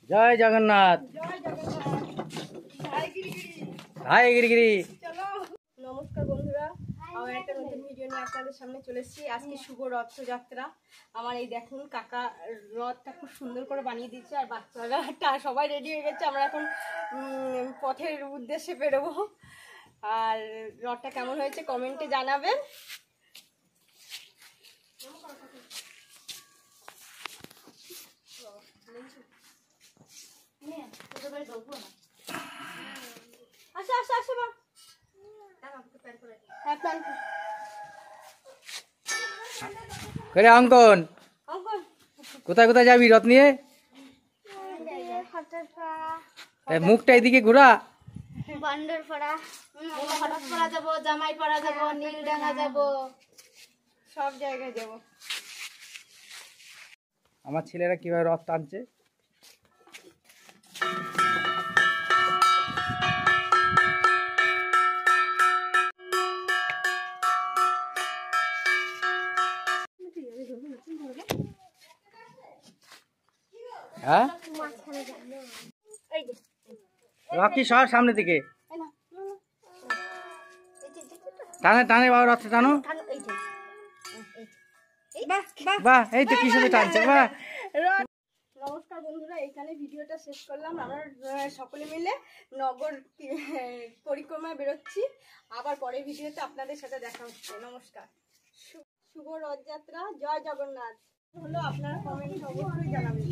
জয় Jagannath. High Girigiri. নমস্কার বন্ধুরা, আমার একটা নতুন ভিডিও নিয়ে আপনাদের সামনে চলে এসেছি। আজকে শুভ রথযাত্রা। আমার এই দেখুন কাকা রথটা খুব সুন্দর করে বানিয়ে দিচ্ছে, আর বাচ্চারা সবাই রেডি হয়ে গেছে। আমরা এখন পথের উদ্দেশ্যে বেরোবো। আর রথটা কেমন হয়েছে কমেন্টে জানাবেন। আসো আসো আসো মা। করে অঙ্কন, কোথায় কোথায় যাবি রথ নিয়ে? মুখটা এদিকে ঘোরা। হঠাৎপাড়া যাবো, জামাইপাড়া যাবো, নীলডাঙ্গা যাবো, সব জায়গায় যাবো। আমার ছেলেরা কিভাবে রথ টানছে। হ্যাঁ রকি সব সামনে থেকে টানে টানে বাবা, রথটা টানো। বাহ, এই তো কি সুন্দর টানছে। বাহ। নমস্কার বন্ধুরা, এখানে ভিডিওটা শেষ করলাম। আমরা সকলে মিলে নগর পরিক্রমায় বেরোচ্ছি। আবার পরের ভিডিওতে আপনাদের সাথে দেখা হচ্ছে। নমস্কার, শুভ রথযাত্রা, জয় জগন্নাথ। হলো আপনারা কমেন্ট অবশ্যই জানাবেন।